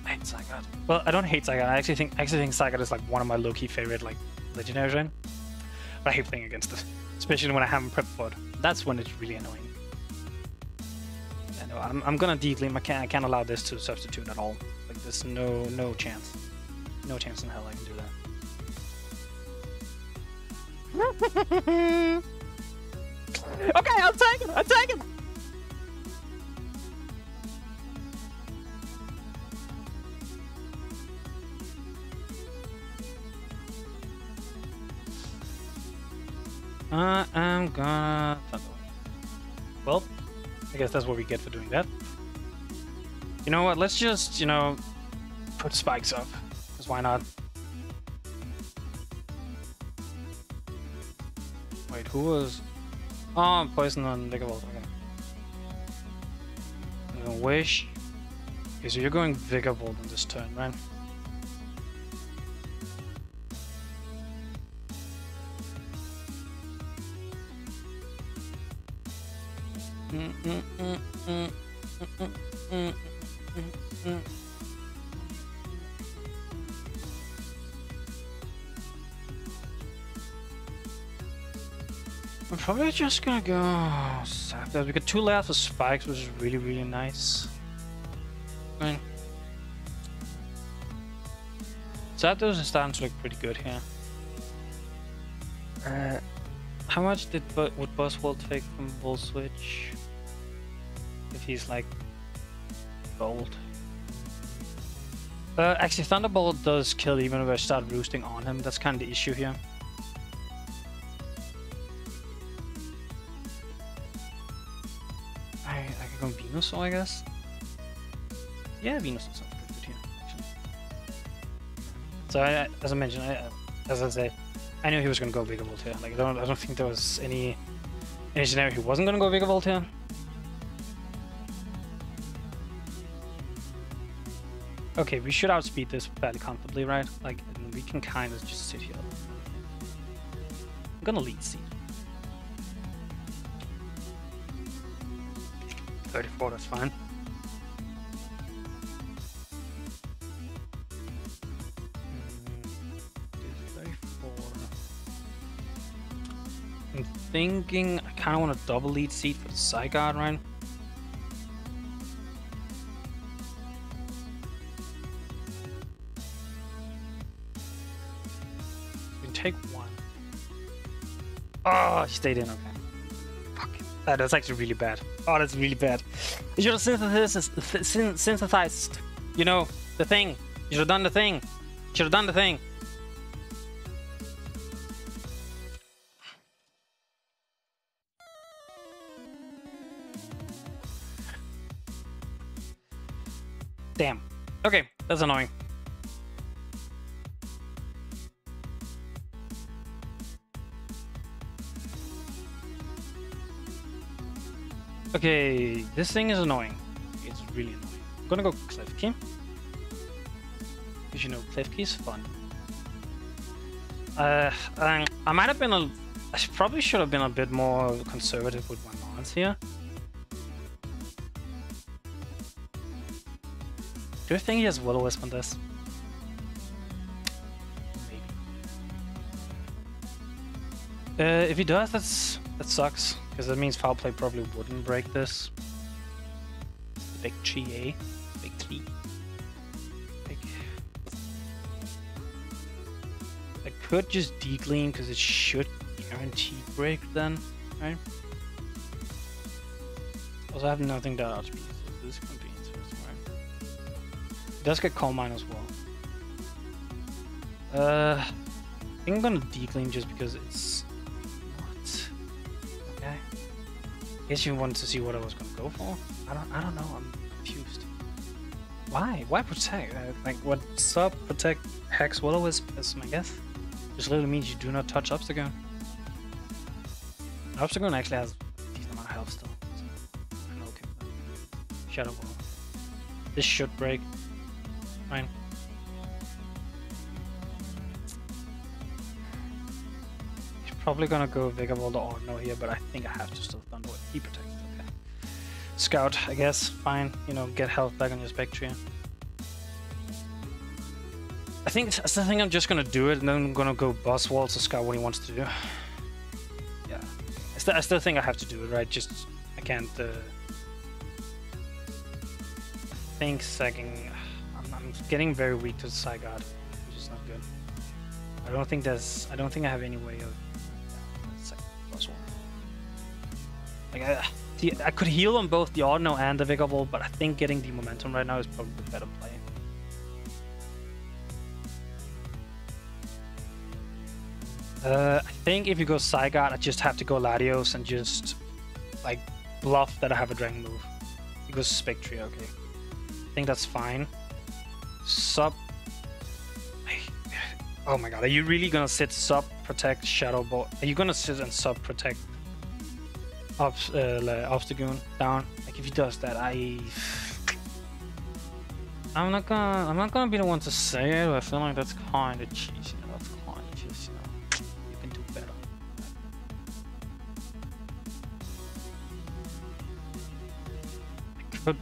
I hate Sagat. Well, I don't hate Sagat. I actually think Sagat is like one of my low-key favorite like legendaries, right? But I hate playing against it, especially when I haven't prepped for it. That's when it's really annoying. Yeah, no, I'm gonna D-Gleam. I can't allow this to substitute at all. Like, there's no chance. No chance in hell I can do that. Okay, I'll take it. I'll take it. I'm gonna... Well, I guess that's what we get for doing that. You know what? Let's just, you know, put spikes up. Because why not? Wait, who was... Oh, poison on Vigor Vault. Okay. I'm gonna wish. Okay, so you're going Vigor Vault on this turn, right? I'm probably just gonna go Zapdos. We got 2 layers of spikes, which is really nice. I mean, Zapdos is starting to look pretty good here. How much would Buzzwole take from Bull Switch? If he's like gold. Actually, Thunderbolt does kill even if I start roosting on him. That's kind of the issue here. I can go Venusaur, I guess. Yeah, Venusaur sounds pretty good here, actually. So, as I mentioned, as I said, I knew he was going to go Vigor Vault here. Like, I don't think there was any scenario he wasn't going to go Vigor Vault here. Okay, we should outspeed this fairly comfortably, right? Like, and we can kind of just sit here. I'm gonna lead seed. 34, that's fine. I'm thinking I kind of want a double lead seat for the side guard, right? We can take one. Oh, he stayed in, okay. Fuck. That's actually really bad. Oh, that's really bad. You should have synthesized, you know, the thing. You should have done the thing. You should have done the thing. Damn. Okay, that's annoying. Okay, this thing is annoying. It's really annoying. I'm gonna go Cliff Key. Because you know, Cliff Key is fun. I might have been I probably should have been a bit more conservative with my mons here. Do you think he has Will-O-Wisp on this? Maybe. If he does, that sucks. Because that means foul play probably wouldn't break this. Big GA. Big T. Big. I could just declean because it should guarantee break then, right? Also, I have nothing that ought to be. So this is going to be interesting, right? It does get Coal Mine as well. I think I'm gonna declean just because it's okay. I guess you wanted to see what I was gonna go for. I don't know. I'm confused. Why? Why protect? Like what sub protect Hex Will-O-Wisp is my guess. Just literally means you do not touch Obstagoon. Obstagoon actually has a decent amount of health still. So I'm okay with that. Shadow Ball. This should break. Fine. He's probably gonna go Vigavolt or no here, but I think I have to still Thunder Wave. He protects. Okay. Scout, I guess. Fine. You know, get health back on your Spectria. I think I'm just gonna do it, and then I'm gonna go boss wall to scout what he wants to do. Yeah. I still think I have to do it, right? Just I can't. I think second. I'm getting very weak to the side guard, which is not good. I don't think I have any way of second plus one. Like I could heal on both the Ordinal and the Vigavolt, but I think getting the momentum right now is probably the better play. I think if you go side guard, I just have to go Latios and just like bluff that I have a Dragon move. He goes Spectria, okay. I think that's fine. Sub. Oh my god, are you really gonna sit sub protect Shadow Ball? Are you gonna sit and sub protect Obstagoon down? Like if he does that, I'm not gonna be the one to say it, but I feel like that's kind of cheesy. That's kind of cheesy. You can do better. I could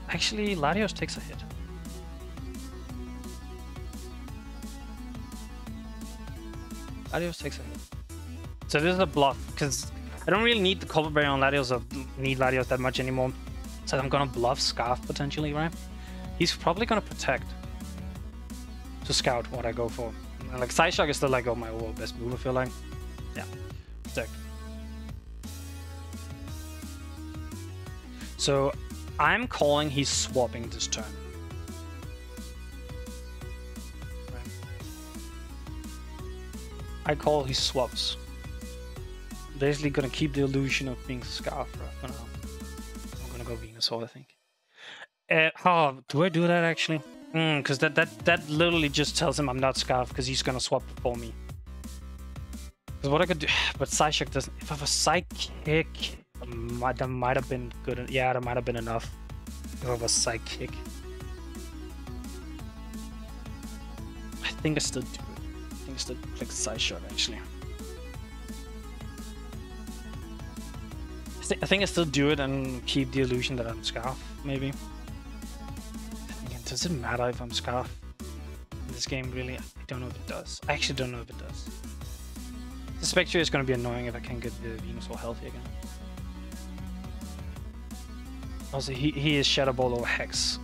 actually Latios takes a hit. Latios takes a hit. So this is a bluff, because I don't really need the Cold Berry on Latios or need Latios that much anymore. So I'm gonna bluff Scarf potentially, right? He's probably gonna protect to scout what I go for. And like Psyshock is still like my overall best move, I feel like. Yeah, protect. So I'm calling he's swapping this turn. I call he swaps. Basically gonna keep the illusion of being Scarf for now. I'm gonna go Venusaur, I think. Oh, do I do that actually? Because that literally just tells him I'm not Scarf because he's gonna swap before me. Because what I could do, but Psyshock doesn't. If I have a Psychic, that might have been good. Yeah, that might have been enough. If I have a Psychic, I think I still do it. I think I still click Psyshock actually. I I think I still do it and keep the illusion that I'm Scarf, maybe. Again, does it matter if I'm Scarf in this game, really? I don't know if it does. I actually don't know if it does. The Spectre is going to be annoying if I can't get the Venusaur healthy again. Also, he is Shadow Ball over Hex.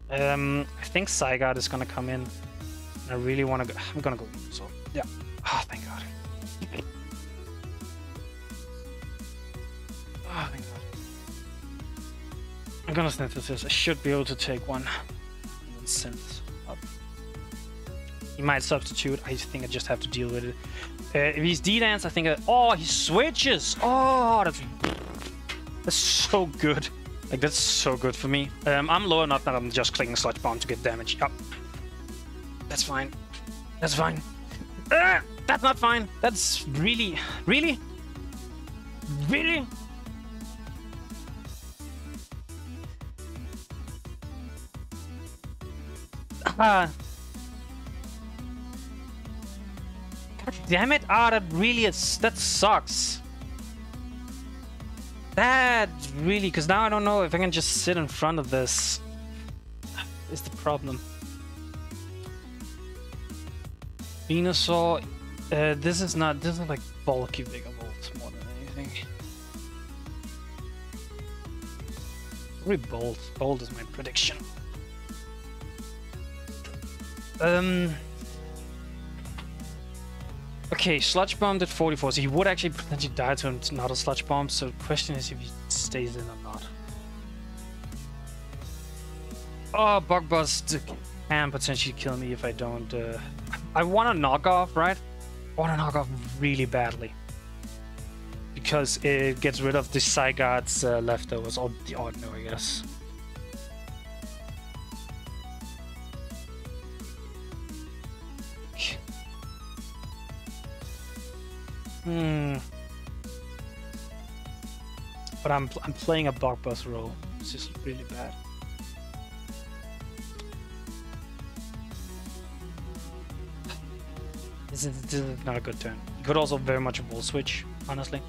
I think Zygarde is going to come in. I really want to go. I'm going to go Venusaur. Yeah. Oh, thank God. Oh, thank God. I'm gonna Synthesis. I should be able to take one. And then Synth up. He might substitute. I think I just have to deal with it. If he's D-Dance, I think... oh, he switches! Oh, that's so good. Like, that's so good for me. I'm low enough that I'm just clicking Sludge Bomb to get damage. Yep. That's fine. That's fine. That's not fine. That's really... Really? Really? God damn it! Ah, that really is. That sucks. That really, because now I don't know if I can just sit in front of this. Is the problem. Venusaur. This is not like bulky Vigavolt more than anything. Probably Bolt. Bolt is my prediction. Okay, Sludge Bomb did 44, so he would actually potentially die to another Sludge Bomb, so the question is if he stays in or not. Oh, Bug Buzz can potentially kill me if I don't... I want to knock off, right? I want to knock off really badly. Because it gets rid of the Zygarde's leftovers, or the Ordinary, I guess. But I'm playing a Bug Buzz role. It's just really bad. This is not a good turn. You could also very much Volt Switch, honestly.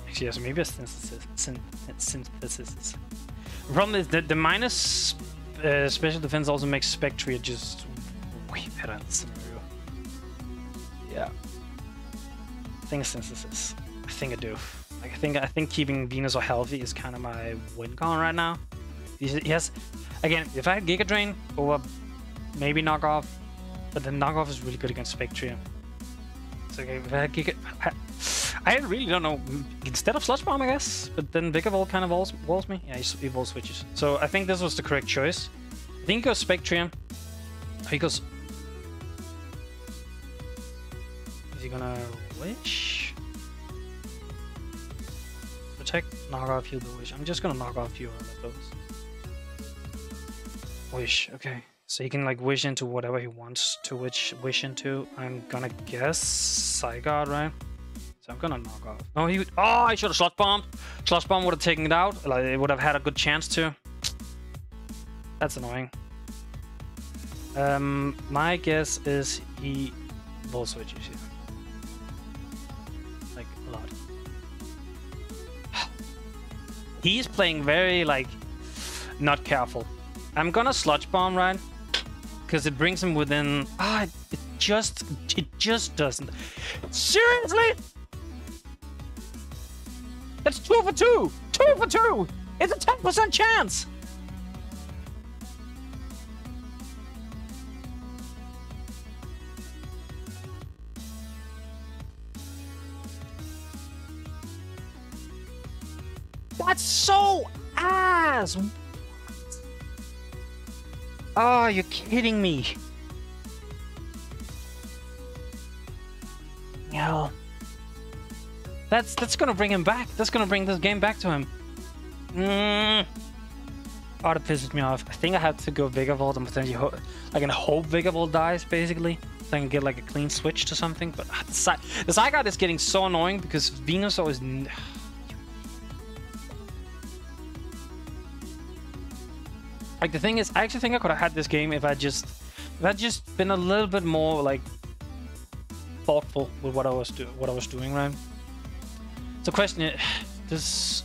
Actually, yes, maybe a synthesis. The problem is that the minus special defense also makes Spectria just way better in the scenario. Yeah. I think synthesis. I think I do. Like, I think keeping Venusaur healthy is kind of my win con right now. Yes, again, if I had Giga Drain over maybe knockoff, but then knockoff is really good against Spectria. So okay, if I had Giga, I really don't know. Instead of Sludge Bomb, I guess, but then Vigavolt kind of walls me. Yeah, he Volt switches. So I think this was the correct choice. I think he goes Spectria. He goes. Is he gonna Wish? Protect, knock off, heal the Wish. I'm just gonna knock off you of those. Wish, okay. So he can like wish into whatever he wants to wish into. I'm gonna guess Zygarde, right? So I'm gonna knock off. Oh, I should have Sludge Bombed. Sludge Bomb would have taken it out. Like, it would have had a good chance to. That's annoying. My guess is he Volt switches here. Like, a lot. He's playing very, like, not careful. I'm gonna Sludge Bomb, right? Because it brings him within... it just doesn't... Seriously? That's 2 for 2! 2 for 2! It's a 10% chance! That's so ass! Oh, you're kidding me. Yeah. That's gonna bring him back. That's gonna bring this game back to him. Oh, that pisses me off. I think I have to go Vigavolt and potentially I can hope Vigavolt dies, basically. So I can get like a clean switch to something. But the Zygarde is getting so annoying because Venusaur is... Like, the thing is, I actually think I could have had this game if I'd just been a little bit more like thoughtful with what I was doing, right? The question is, does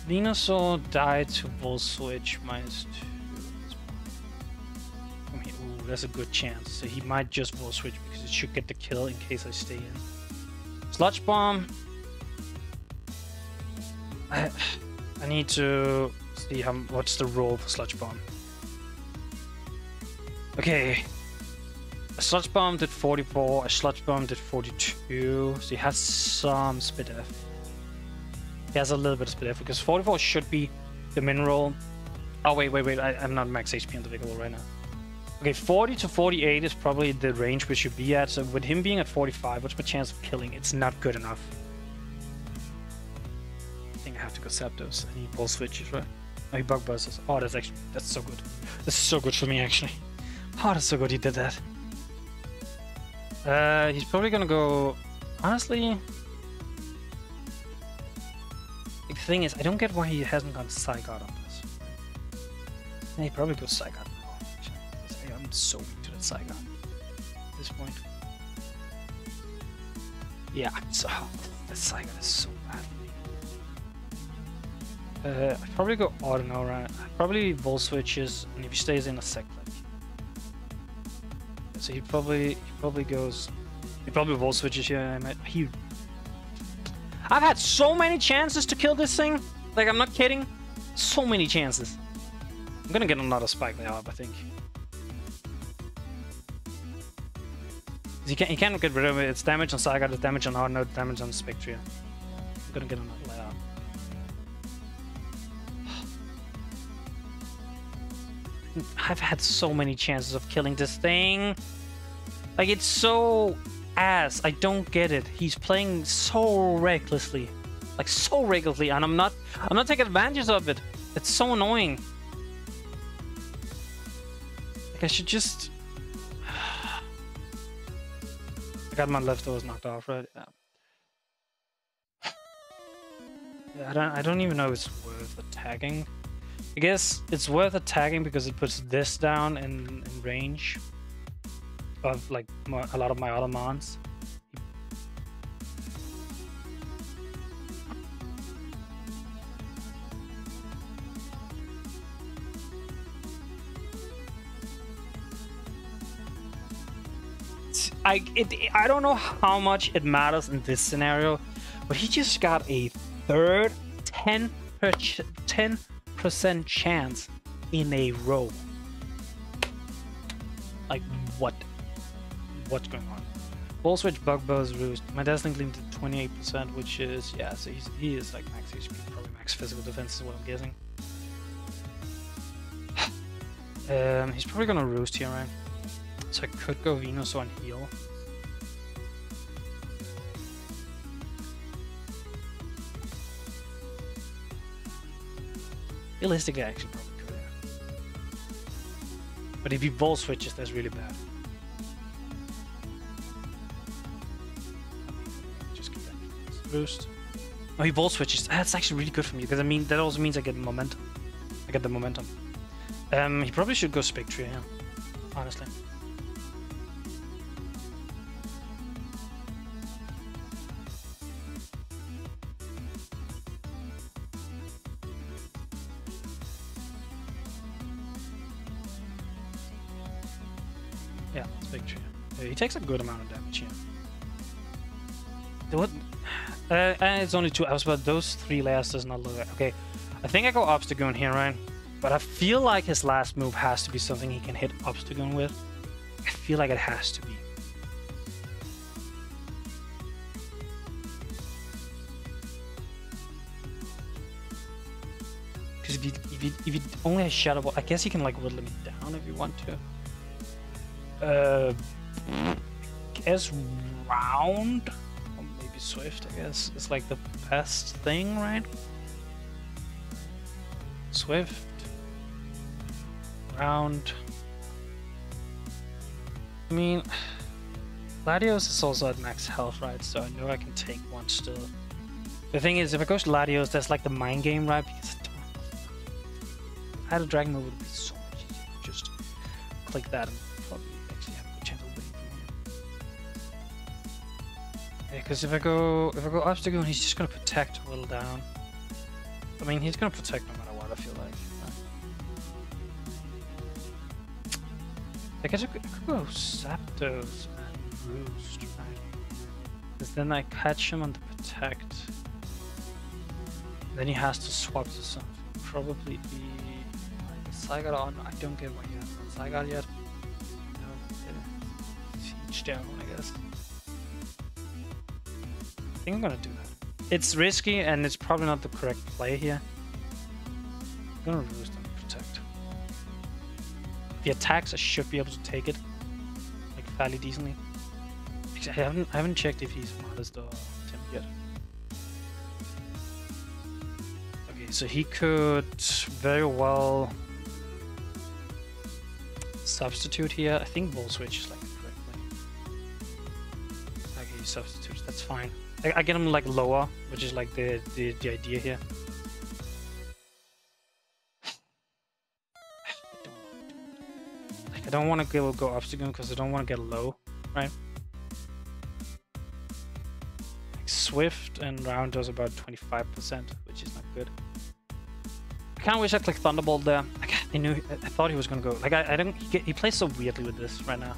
Venusaur die to Volt Switch -2? I mean, ooh, that's a good chance. So he might just Volt Switch because it should get the kill in case I stay in. Sludge Bomb. I need to see what's the roll for Sludge Bomb. Okay. A Sludge Bomb did 44, a Sludge Bomb did 42, so he has some speed F. He has a little bit of speed F because 44 should be the mineral. Oh wait, I'm not max HP on the vehicle right now. Okay, 40 to 48 is probably the range we should be at, so with him being at 45, what's my chance of killing? It's not good enough. I think I have to go Zapdos. I need Volt Switches, right? Oh, he Bug Buzzes. Oh, that's so good. That's so good for me, actually. Oh, that's so good he did that. He's probably gonna go... Honestly... The thing is, I don't get why he hasn't gone Zygarde on this. Yeah, he probably goes Zygarde now. I'm so weak to that Zygarde at this point. Yeah, so that Zygarde is so bad for me. I'd probably go Audino, right? Probably Volt Switches, and if he stays in a sec, so he probably goes. He probably Volt Switches here. I've had so many chances to kill this thing. Like, I'm not kidding. So many chances. I'm gonna get another Spike there up, I think. He can't get rid of it. It's damage on Zygarde, it's damage on Audino, it's damage on Spectria. I'm gonna get another layout. I've had so many chances of killing this thing. Like, it's so ass. I don't get it. He's playing so recklessly. Like, so recklessly, and I'm not taking advantage of it. It's so annoying. Like, I should just... I got my leftovers knocked off, right? Yeah. Yeah, I don't even know if it's worth attacking. I guess it's worth attacking because it puts this down in range of like a lot of my other mons. I don't know how much it matters in this scenario, but he just got a third 10% chance in a row. Like, what's going on? Volt Switch, Bug Buzz, Roost. My Dazzling Gleam to 28%, which is, yeah, so he is like max HP, probably max physical defense is what I'm guessing. He's probably gonna Roost here, right? So I could go Venusaur and heal. Realistically, I actually probably could, yeah. But if he Volt Switches, that's really bad. Just get that Roost. Oh, he Volt Switches. That's actually really good for me, because I mean, that also means I get momentum. I get the momentum. He probably should go Spectria, yeah. Honestly. Yeah, Spectria. He takes a good amount of damage here. What? And it's only 2 hours, but those 3 layers does not look okay. I think I go Obstagoon here, right? But I feel like his last move has to be something he can hit Obstagoon with. I feel like it has to be. Because if he only has Shadow Ball, I guess he can like whittle me down if you want to. I guess Round, or maybe Swift, I guess, is like the best thing, right? Swift, Round. I mean, Latios is also at max health, right? So I know I can take one still. The thing is, if I go to Latios, that's like the mind game, right? Because if I had a Dragon move, it would be so much easier. Just click that and probably actually have a good chance of winning Yeah, because if I go obstacle, he's just gonna protect a little down. I mean, he's gonna protect no matter what. I feel like. I guess I could go Zapdos and Roost, right? Because then I catch him on the protect. Then he has to swap to something. Probably be like Zygarde on. I don't get what he has on Zygarde yet. No, Siege down, I guess. I think I'm gonna do that. It's risky and it's probably not the correct play here. I'm gonna Roost and protect. If he attacks, I should be able to take it, like fairly decently. I haven't checked if he's modest or Tim yet. Okay, so he could very well substitute here. I think Volt Switch is like the correct play. Okay, he substitutes. That's fine. I get him like lower, which is like the idea here. I don't want to go obstacle because I don't want to get low, right? Like Swift and Round does about 25%, which is not good. I kind of wish I clicked Thunderbolt there. Like, I thought he was gonna go. Like I don't. He plays so weirdly with this right now.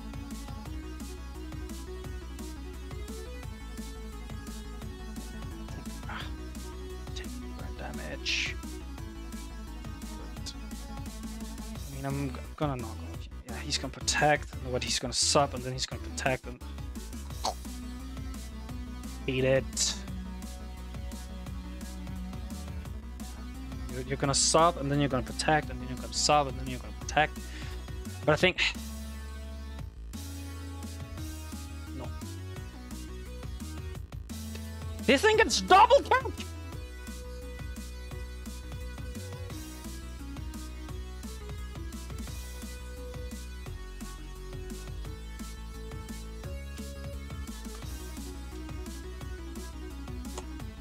Take damage. I mean, I'm gonna knock off. Yeah, he's gonna protect. What he's gonna sub, and then he's gonna protect. And hate it. You're gonna sub, and then you're gonna protect, and then you're gonna sub, and then you're gonna protect. But I think no. This thing gets double count.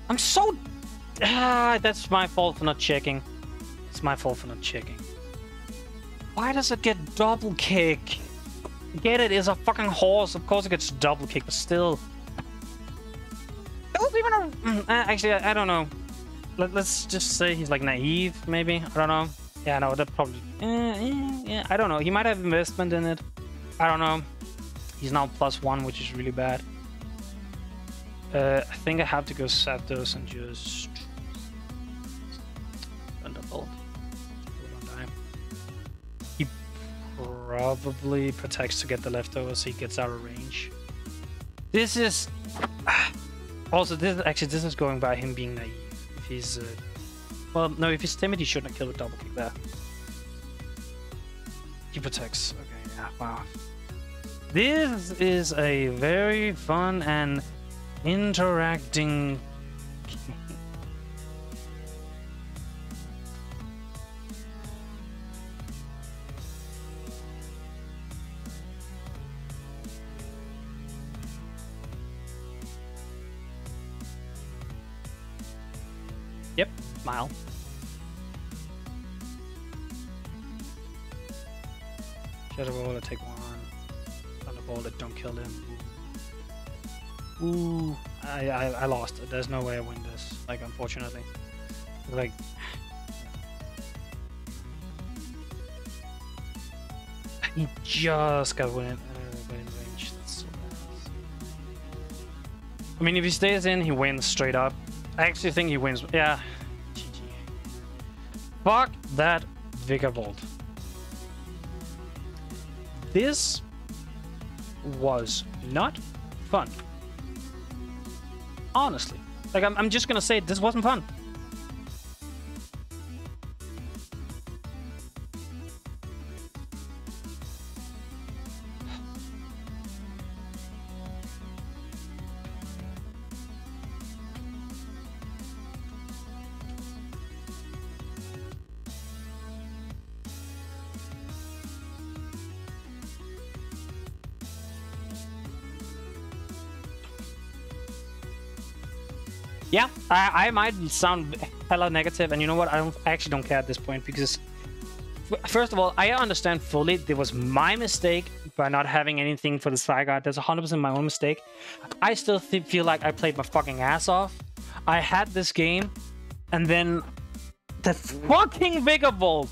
I'm so... that's my fault for not checking. It's my fault for not checking. Why does it get double kick? Get it, it's a fucking horse. Of course it gets double kick, but still. It was even a... actually, I don't know. Let's just say he's like naive, maybe. I don't know. Yeah, no, that probably... yeah, I don't know. He might have investment in it. I don't know. He's now +1, which is really bad. I think I have to go Zapdos and just Thunderbolt. He probably protects to get the leftovers, so he gets out of range. This is also this is going by him being naive. If he's well, no, if he's timid, he shouldn't have killed with double kick there. He protects. Okay, yeah, wow. This is a very fun and interacting. Yep, smile. Shadow Ball, I take one. Thunderbolt, don't kill him. Ooh, I lost. There's no way I win this. Like, unfortunately. Like, he just got within range. That's so bad. I mean, if he stays in, he wins straight up. I actually think he wins. Yeah. GG. Fuck that Vigavolt. This was not fun. Honestly. Like, I'm just gonna say this wasn't fun. Yeah, I might sound hella negative, and you know what? I actually don't care at this point, because first of all, I understand fully it was my mistake by not having anything for the side guard. That's 100% my own mistake. I still feel like I played my fucking ass off. I had this game, and then the fucking Vigor Volt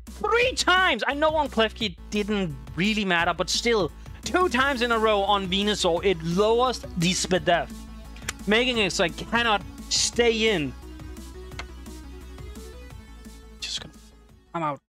3 times. I know on Klefki it didn't really matter, but still 2 times in a row on Venusaur it lowers the SPDEF, making it so I cannot stay in. I'm out.